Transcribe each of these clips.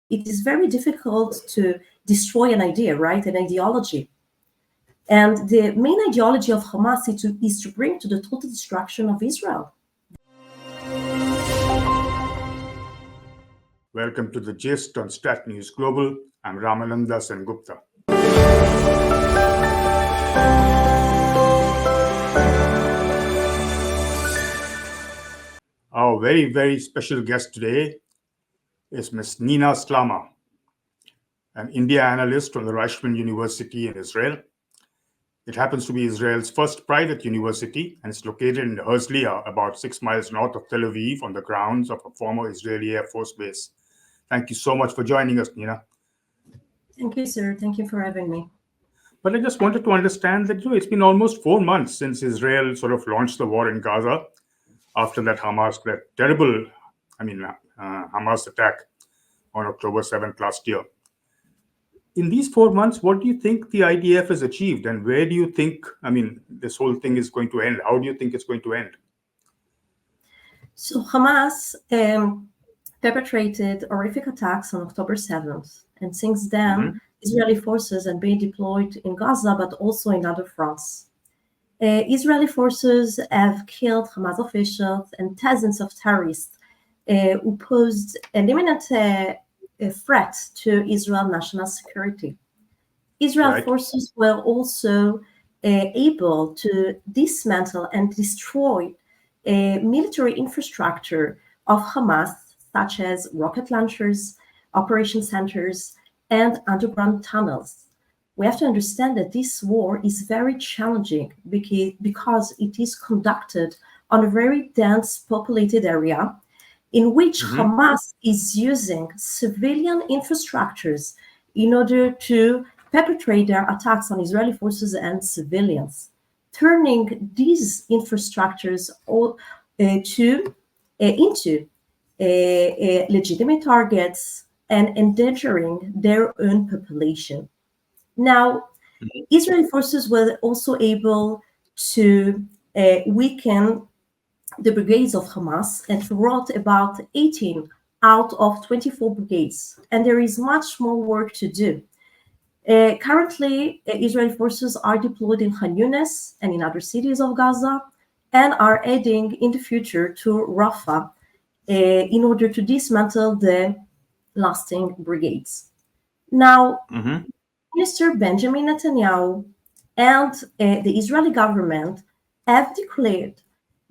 it is very difficult to destroy an idea, right? An ideology. And the main ideology of Hamas is to bring to the total destruction of Israel. Welcome to the Gist on Stat News Global. I'm Ramananda Sengupta. Our very, very special guest today is Ms. Nina Slama, an India analyst from the Reichman University in Israel. It happens to be Israel's first private university, and it's located in Herzliya, about 6 miles north of Tel Aviv, on the grounds of a former Israeli Air Force base. Thank you so much for joining us, Nina. Thank you, sir. Thank you for having me. But I just wanted to understand that it's been almost 4 months since Israel sort of launched the war in Gaza after that terrible Hamas attack on October 7th last year. In these 4 months, what do you think the IDF has achieved, and where do you think, this whole thing is going to end? How do you think it's going to end? So Hamas perpetrated horrific attacks on October 7th, and since then, Israeli forces have been deployed in Gaza, but also in other fronts. Israeli forces have killed Hamas officials and dozens of terrorists who posed an imminent threat to Israel's national security. Israel forces were also able to dismantle and destroy military infrastructure of Hamas, such as rocket launchers, operation centers, and underground tunnels. We have to understand that this war is very challenging because it is conducted on a very dense populated area in which Hamas is using civilian infrastructures in order to perpetrate their attacks on Israeli forces and civilians, turning these infrastructures into legitimate targets and endangering their own population. Now, Israeli forces were also able to weaken the brigades of Hamas and brought about 18 out of 24 brigades. And there is much more work to do. Currently, Israeli forces are deployed in Khan Yunis and in other cities of Gaza and are heading in the future to Rafah in order to dismantle the lasting brigades. Now, Minister Benjamin Netanyahu and the Israeli government have declared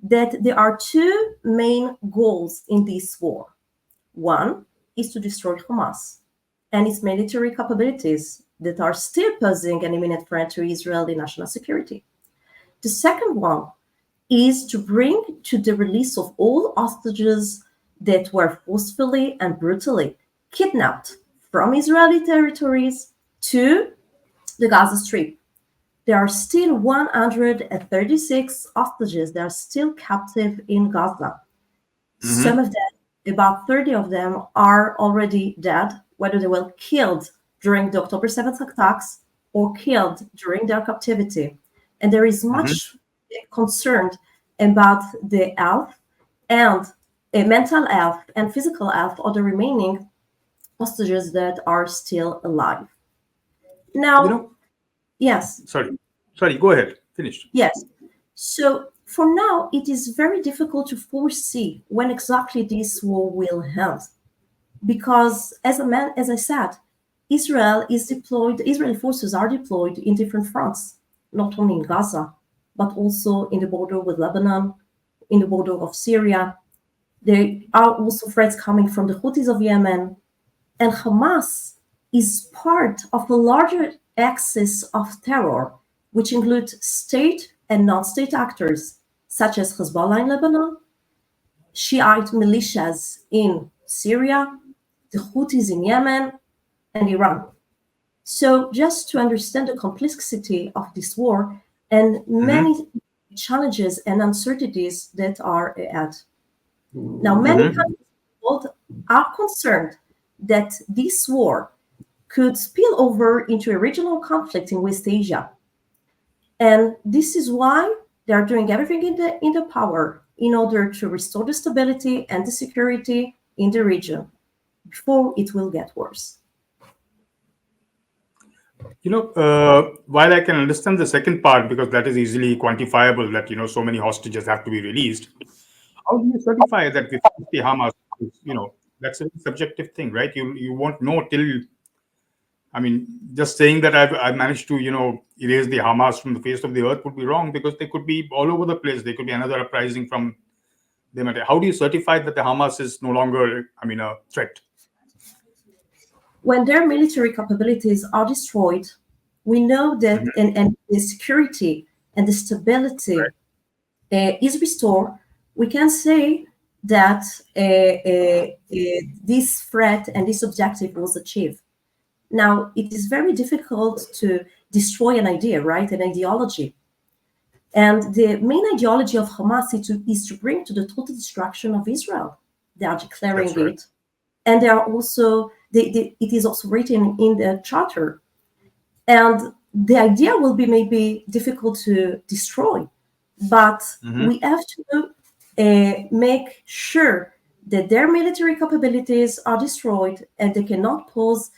that there are two main goals in this war. One is to destroy Hamas and its military capabilities that are still posing an imminent threat to Israeli national security. The second one is to bring to the release of all hostages that were forcefully and brutally kidnapped from Israeli territories to the Gaza Strip. There are still 136 hostages that are still captive in Gaza. Some of them, about 30 of them, are already dead, whether they were killed during the October 7th attacks or killed during their captivity. And there is much concern about the health and mental health and physical health of the remaining hostages that are still alive. Now, yes. Sorry, go ahead. Finish. Yes. So for now, it is very difficult to foresee when exactly this war will end. Because as I said, Israeli forces are deployed in different fronts, not only in Gaza, but also in the border with Lebanon, in the border of Syria. There are also threats coming from the Houthis of Yemen. And Hamas is part of a larger axis of terror, which includes state and non-state actors, such as Hezbollah in Lebanon, Shiite militias in Syria, the Houthis in Yemen, and Iran. So just to understand the complexity of this war and many challenges and uncertainties that are ahead. Now, many countries in the world are concerned that this war could spill over into a regional conflict in West Asia. And this is why they are doing everything in their power in order to restore the stability and the security in the region. before it will get worse. While I can understand the second part because that is easily quantifiable, that so many hostages have to be released. How do you certify that with the Hamas? That's a subjective thing, right? You won't know till. I mean, just saying that I've managed to erase the Hamas from the face of the earth would be wrong because they could be all over the place. There could be another uprising from them. How do you certify that the Hamas is no longer, a threat? When their military capabilities are destroyed, we know that and the security and the stability is restored. We can say that this threat and this objective was achieved. Now, it is very difficult to destroy an idea, right? An ideology. And the main ideology of Hamas is to bring to the total destruction of Israel. They are declaring That's right. it. And they are also, it is also written in the charter. And the idea will be maybe difficult to destroy, but we have to make sure that their military capabilities are destroyed and they cannot pose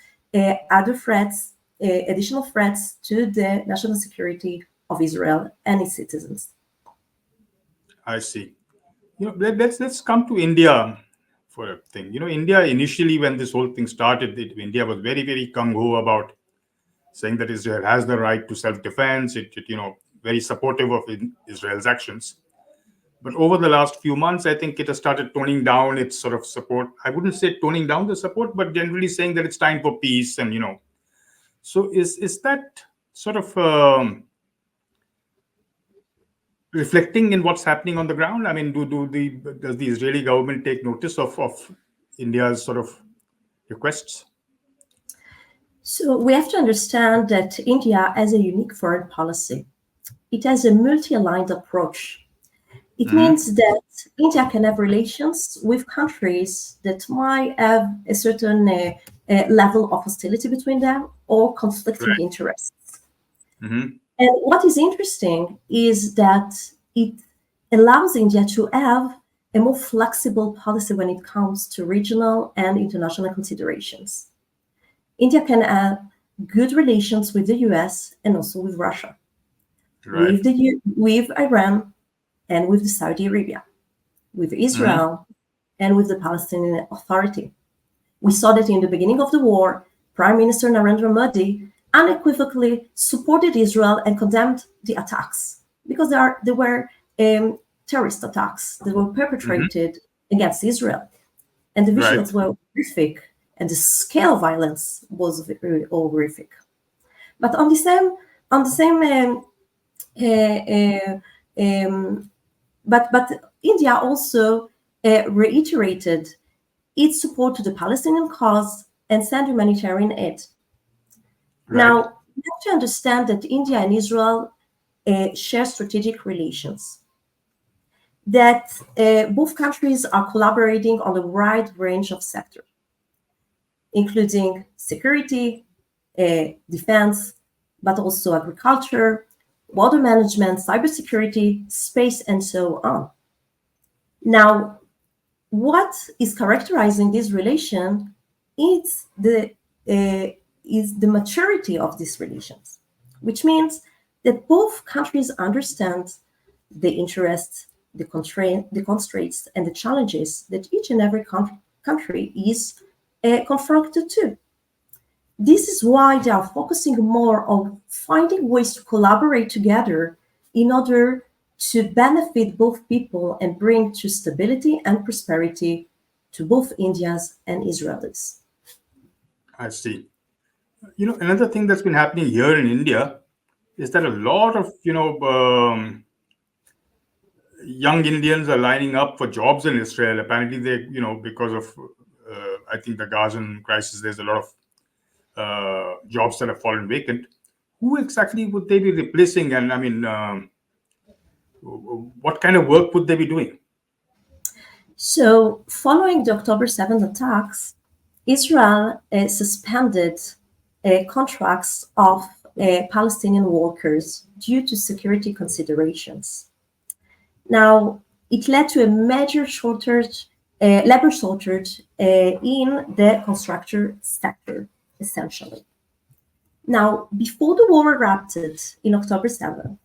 other threats, additional threats to the national security of Israel and its citizens. I see. Let's come to India for a thing. India initially, when this whole thing started, India was very, very gung ho about saying that Israel has the right to self-defense. It very supportive of Israel's actions. But over the last few months, I think it has started toning down its sort of support. I wouldn't say toning down the support, but generally saying that it's time for peace. And so is that sort of reflecting in what's happening on the ground? I mean, does the Israeli government take notice of India's sort of requests? So we have to understand that India has a unique foreign policy. It has a multi-aligned approach. It means that India can have relations with countries that might have a certain level of hostility between them or conflicting interests. And what is interesting is that it allows India to have a more flexible policy when it comes to regional and international considerations. India can have good relations with the US and also with Russia, with Iran, and with the Saudi Arabia, with Israel, and with the Palestinian Authority. We saw that in the beginning of the war, Prime Minister Narendra Modi unequivocally supported Israel and condemned the attacks because there were terrorist attacks that were perpetrated against Israel. And the visuals were horrific, and the scale of violence was very horrific. But on the same but India also reiterated its support to the Palestinian cause and sent humanitarian aid. Now, you have to understand that India and Israel share strategic relations, that both countries are collaborating on a wide range of sectors, including security, defense, but also agriculture, water management, cybersecurity, space, and so on. Now, what is characterizing this relation is the maturity of these relations, which means that both countries understand the interests, the constraints, and the challenges that each and every country is confronted to. This is why they are focusing more on finding ways to collaborate together in order to benefit both people and bring to stability and prosperity to both Indians and Israelis. I see. Another thing that's been happening here in India is that a lot of young Indians are lining up for jobs in Israel. Apparently, they because of I think the Gazan crisis, there's a lot of jobs that have fallen vacant. Who exactly would they be replacing? And I mean, what kind of work would they be doing? So, following the October 7th attacks, Israel suspended contracts of Palestinian workers due to security considerations. Now, it led to a major shortage labor shortage in the construction sector, essentially. Now, before the war erupted in October 7,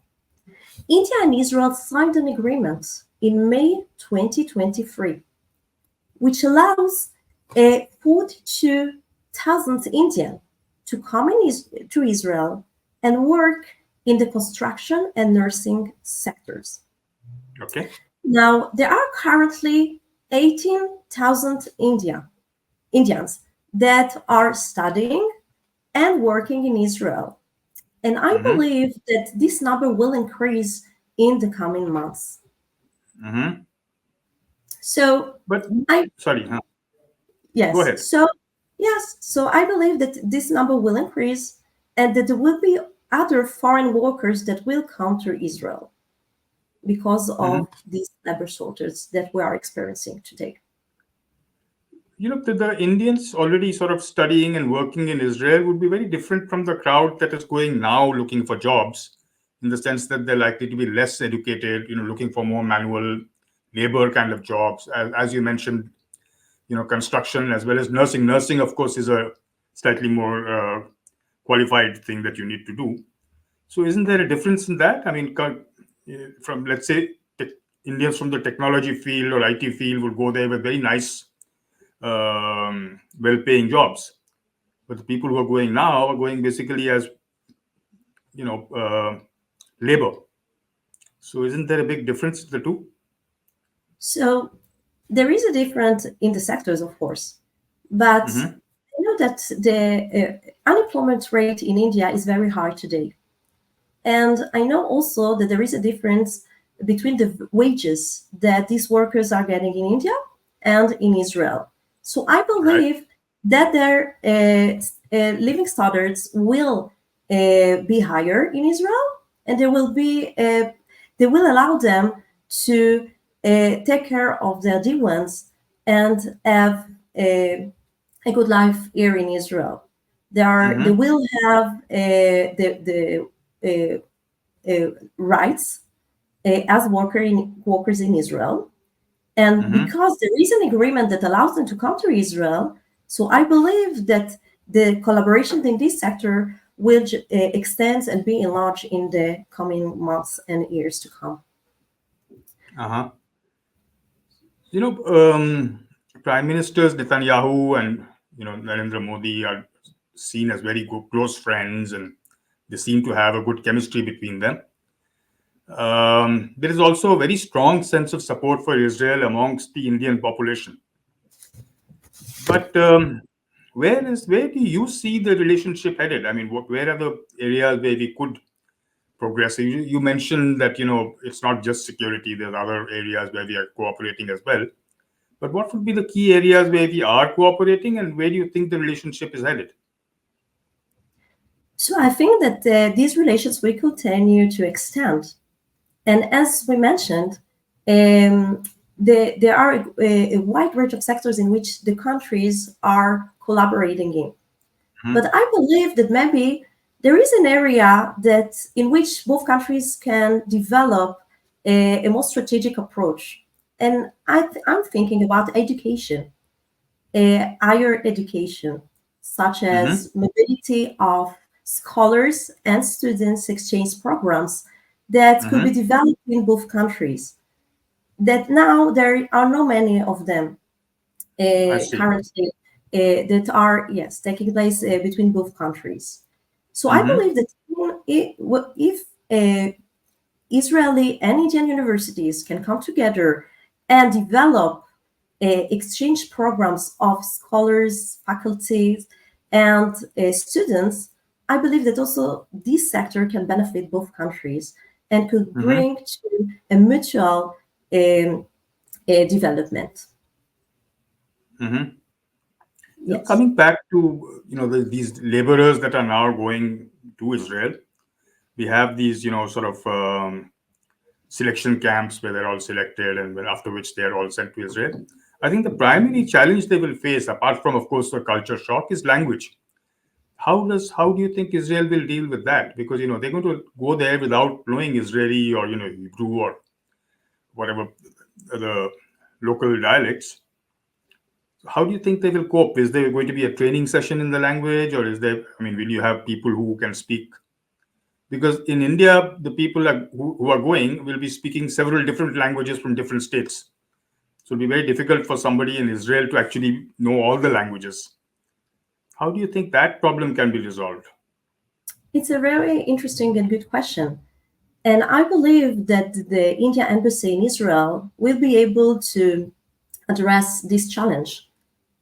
India and Israel signed an agreement in May 2023, which allows 42,000 Indians to come to Israel and work in the construction and nursing sectors. Okay. Now, there are currently 18,000 Indians that are studying and working in Israel. And I Mm-hmm. believe that this number will increase in the coming months. Mm-hmm. So But I sorry, huh? Go yes, ahead. so I believe that this number will increase and that there will be other foreign workers that will come to Israel because Mm-hmm. of these labor shortages that we are experiencing today. The Indians already sort of studying and working in Israel would be very different from the crowd that is going now looking for jobs, in the sense that they're likely to be less educated, looking for more manual labor kind of jobs. As you mentioned, construction as well as nursing. Nursing, of course, is a slightly more qualified thing that you need to do. So, isn't there a difference in that? I mean, from, let's say, Indians from the technology field or IT field would go there with very nice, well-paying jobs, but the people who are going now are going basically as you know uh, labor. So, isn't there a big difference in the two? So there is a difference in the sectors, of course, but Mm-hmm. I know that the unemployment rate in India is very high today. And I know also that there is a difference between the wages that these workers are getting in India and in Israel. So I Right. believe that their living standards will be higher in Israel, and they will allow them to take care of their dear ones and have a good life here in Israel. They Mm-hmm. will have rights as workers in Israel. And Mm-hmm. because there is an agreement that allows them to come to Israel, so I believe that the collaboration in this sector will extend and be enlarged in the coming months and years to come. Uh-huh. You know, Prime Ministers Netanyahu and Narendra Modi are seen as very good, close friends, and they seem to have a good chemistry between them. There is also a very strong sense of support for Israel amongst the Indian population. But where do you see the relationship headed? I mean, where are the areas where we could progress? You mentioned that it's not just security. There's other areas where we are cooperating as well. But what would be the key areas where we are cooperating, and where do you think the relationship is headed? So I think that these relations will continue to extend. And as we mentioned, um, there are a wide range of sectors in which the countries are collaborating in. Hmm. But I believe that maybe there is an area that in which both countries can develop a more strategic approach. And I'm thinking about education, higher education, such Hmm. as mobility of scholars and students exchange programs that could be Hmm. developed in both countries. That now there are not many of them I see. currently that are yes taking place between both countries. So I Hmm. believe that if Israeli and Indian universities can come together and develop exchange programs of scholars, faculties, and students, I believe that also this sector can benefit both countries and could Hmm. bring to a mutual development. Hmm. Yes. Coming back to these laborers that are now going to Israel, we have these sort of selection camps where they're all selected, and after which they are all sent to Israel. I think the primary challenge they will face, apart from of course the culture shock, is language. How do you think Israel will deal with that? Because they're going to go there without knowing Israeli or Hebrew or whatever the local dialects. how do you think they will cope? Is there going to be a training session in the language, or is there? I mean, will you have people who can speak? Because in India, the people who are going will be speaking several different languages from different states. So it'll be very difficult for somebody in Israel to actually know all the languages. How do you think that problem can be resolved? It's a very interesting and good question. And I believe that the India Embassy in Israel will be able to address this challenge.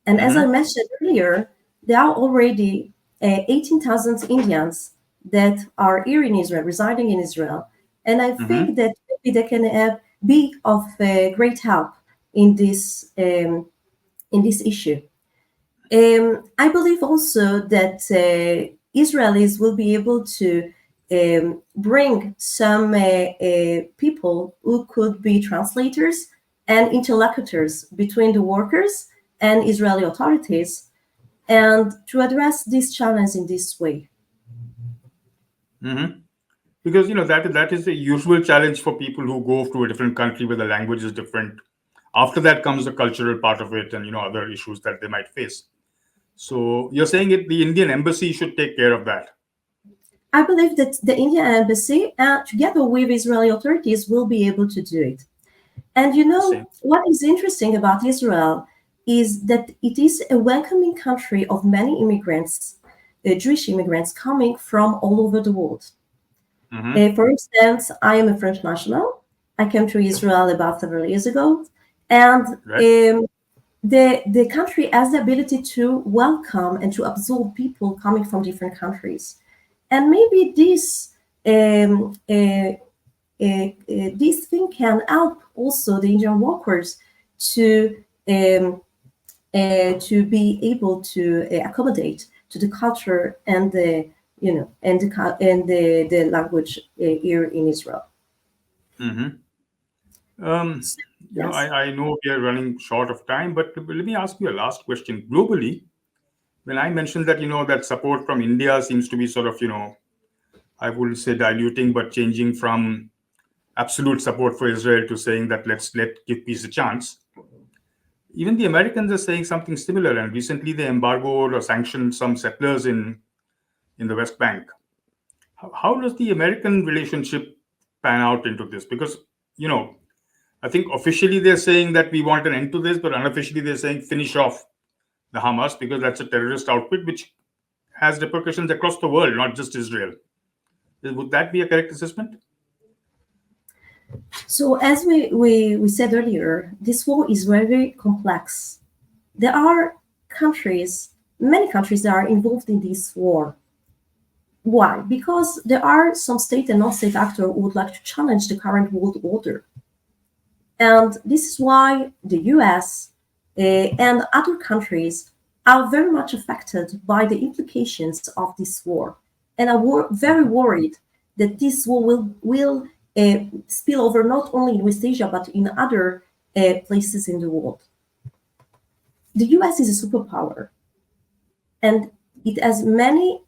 And as I Mm-hmm. mentioned earlier, there are already 18,000 Indians that are here in Israel, residing in Israel. And I think Mm-hmm. that maybe they can be of great help in this issue. I believe also that Israelis will be able to bring some people who could be translators and interlocutors between the workers and Israeli authorities, and to address this challenge in this way. Mm-hmm. Because that is the usual challenge for people who go to a different country where the language is different. After that comes the cultural part of it, and other issues that they might face. So you're saying the Indian embassy should take care of that. I believe that the Indian embassy, together with Israeli authorities, will be able to do it. And Same. what is interesting about Israel is that it is a welcoming country of many immigrants, Jewish immigrants coming from all over the world. Mm-hmm. For instance, I am a French national. I came to Israel about several years ago, and Right. the country has the ability to welcome and to absorb people coming from different countries. And maybe this thing can help also the Indian workers to to be able to accommodate to the culture and the the language here in Israel. Mm-hmm. Um, So, yes, I know we are running short of time, but let me ask you a last question. Globally, when I mentioned that that support from India seems to be sort of I wouldn't say diluting, but changing from absolute support for Israel to saying that let give peace a chance. Even the Americans are saying something similar, and recently they embargoed or sanctioned some settlers in the West Bank. How does the American relationship pan out into this? Because you know, I think officially they're saying that we want an end to this, but unofficially they're saying finish off the Hamas because that's a terrorist outfit which has repercussions across the world, not just Israel. Would that be a correct assessment? so as we said earlier, this war is very complex. There are many countries that are involved in this war. Why? Because there are some state and non-state actors who would like to challenge the current world order. And this is why the US and other countries are very much affected by the implications of this war and are very worried that this war will spill over not only in West Asia but in other places in the world. The US is a superpower, and it has many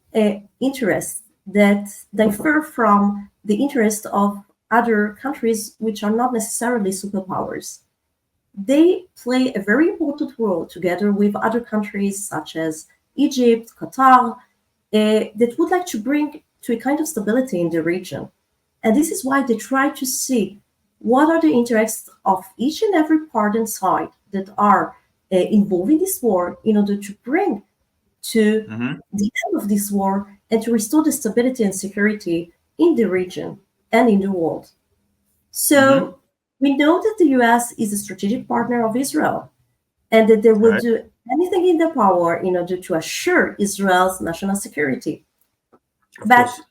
interests that differ from the interests of other countries which are not necessarily superpowers. They play a very important role together with other countries such as Egypt, Qatar, that would like to bring to a kind of stability in the region. And this is why they try to see what are the interests of each and every part and side that are involved in this war in order to bring to Mm-hmm. the end of this war and to restore the stability and security in the region and in the world. Mm-hmm. So we know that the US is a strategic partner of Israel and that they will Right. do anything in their power in order to assure Israel's national security. Of But course.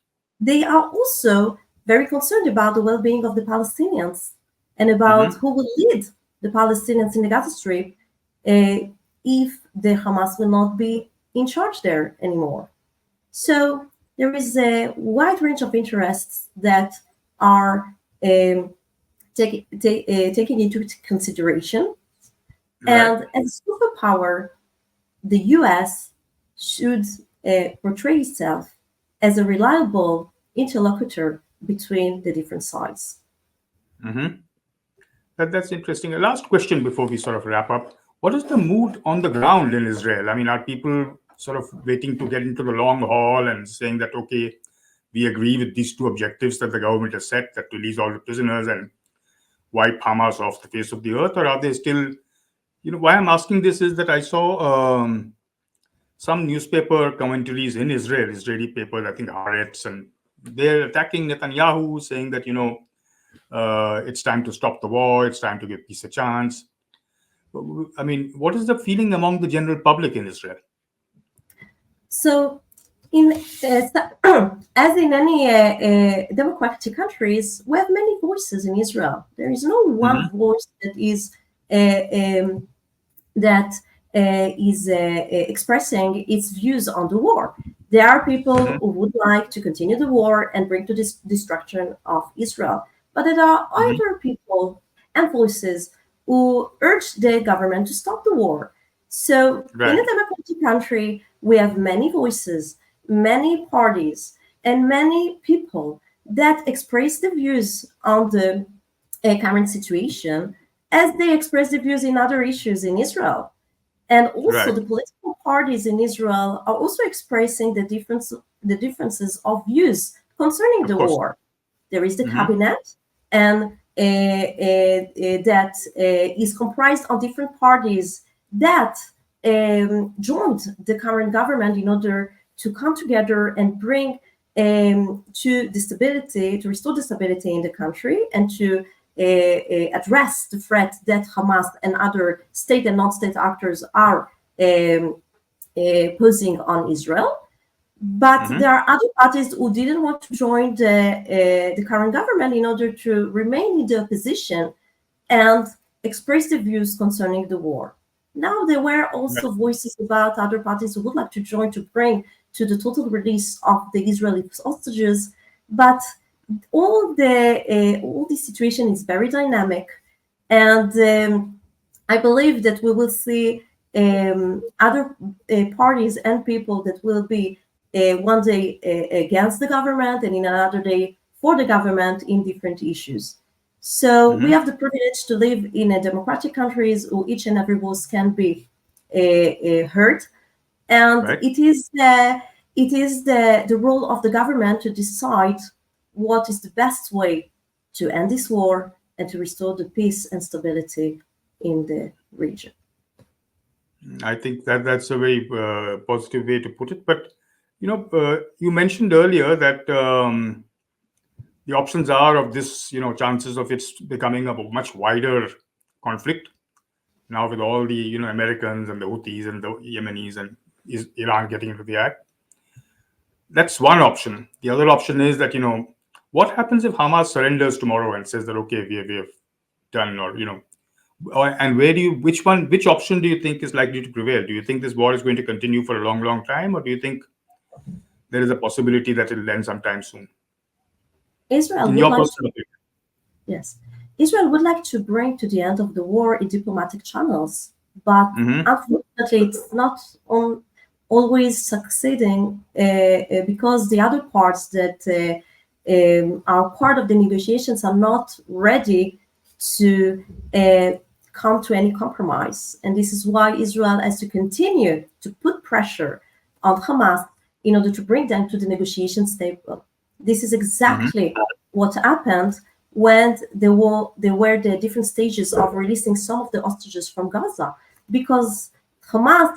they are also very concerned about the well being of the Palestinians and about Mm-hmm. who will lead the Palestinians in the Gaza Strip uh, if the Hamas will not be in charge there anymore. So there is a wide range of interests that are taken into consideration. Right. And as a superpower, the US should portray itself as a reliable interlocutor between the different sides. Mm-hmm. That's interesting. A last question before we sort of wrap up. What is the mood on the ground in Israel? I mean, are people sort of waiting to get into the long haul and saying that, okay, we agree with these two objectives that the government has set, that to release all the prisoners and wipe Hamas off the face of the earth? Or are they still, why I'm asking this is that I saw some newspaper commentaries in Israel, Israeli papers, I think Haaretz, and they're attacking Netanyahu, saying that, it's time to stop the war, it's time to give peace a chance. I mean, what is the feeling among the general public in Israel? So, as in any democratic countries, we have many voices in Israel. There is no one voice that is expressing its views on the war. There are people who would like to continue the war and bring to this destruction of Israel, but there are other people and voices who urge the government to stop the war. So, in a democratic country, we have many voices, many parties, and many people that express the views on the current situation as they express the views in other issues in Israel. And also, the political parties in Israel are also expressing the differences of views concerning the war. There is the cabinet, and that is comprised of different parties that joined the current government in order to come together and bring to restore the stability in the country and to address the threat that Hamas and other state and non-state actors are posing on Israel. But there are other parties who didn't want to join the current government in order to remain in the opposition and express their views concerning the war. Now, there were also voices about other parties who would like to join to bring to the total release of the Israeli hostages, but all this situation is very dynamic, and I believe that we will see other parties and people that will be one day against the government and in another day for the government in different issues. So we have the privilege to live in a democratic countries where each and every voice can be heard, and it is the role of the government to decide what is the best way to end this war and to restore the peace and stability in the region. I think that's a very positive way to put it. But you mentioned earlier that the options are of this, chances of it becoming a much wider conflict now with all the, Americans and the Houthis and the Yemenis and Iran getting into the act. That's one option. The other option is that, what happens if Hamas surrenders tomorrow and says that, okay, we have done, and which option do you think is likely to prevail? Do you think this war is going to continue for a long, long time, or do you think there is a possibility that it will end sometime soon? Israel would like to bring to the end of the war in diplomatic channels, but unfortunately, it's not always succeeding because the other parts that are part of the negotiations are not ready to come to any compromise. And this is why Israel has to continue to put pressure on Hamas in order to bring them to the negotiations table. This is exactly what happened when there were the different stages of releasing some of the hostages from Gaza, because Hamas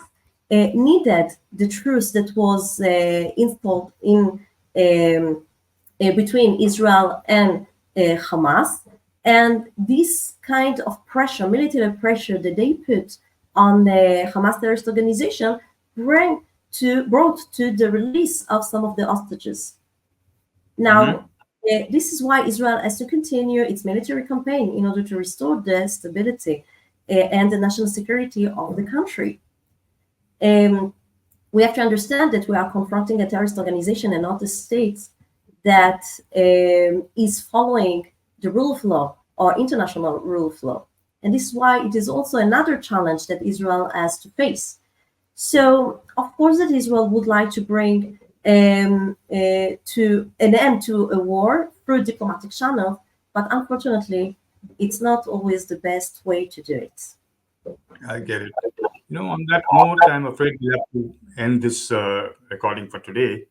needed the truce that was installed in between Israel and Hamas. And this kind of pressure, military pressure that they put on the Hamas terrorist organization brought to the release of some of the hostages. Now, this is why Israel has to continue its military campaign in order to restore the stability and the national security of the country. We have to understand that we are confronting a terrorist organization and not a state that is following the rule of law or international rule of law. And this is why it is also another challenge that Israel has to face. So, of course, that Israel would like to bring to an end to a war through diplomatic channel, but unfortunately, it's not always the best way to do it. I get it. On that note, I'm afraid we have to end this recording for today.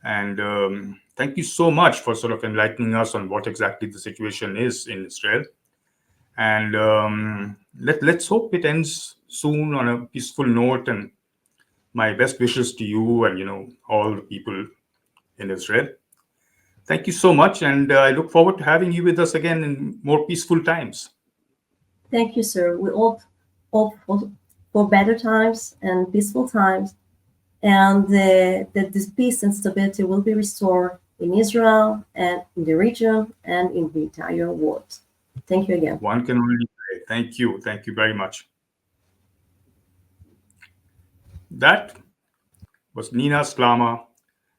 And thank you so much for sort of enlightening us on what exactly the situation is in Israel. And let's hope it ends soon on a peaceful note. And my best wishes to you and all the people in Israel. Thank you so much, and I look forward to having you with us again in more peaceful times. Thank you, sir. We hope for better times and peaceful times, and that this peace and stability will be restored in Israel and in the region and in the entire world. Thank you again. One can only pray. Thank you. Thank you very much. That was Nina Slama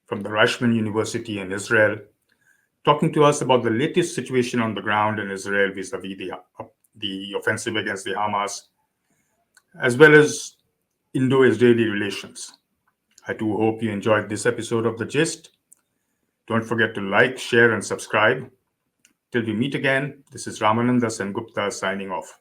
from the Reichman University in Israel, talking to us about the latest situation on the ground in Israel vis-a-vis the offensive against the Hamas, as well as Indo-Israeli relations. I do hope you enjoyed this episode of The Gist. Don't forget to like, share, and subscribe. Till we meet again, this is Ramananda Sengupta signing off.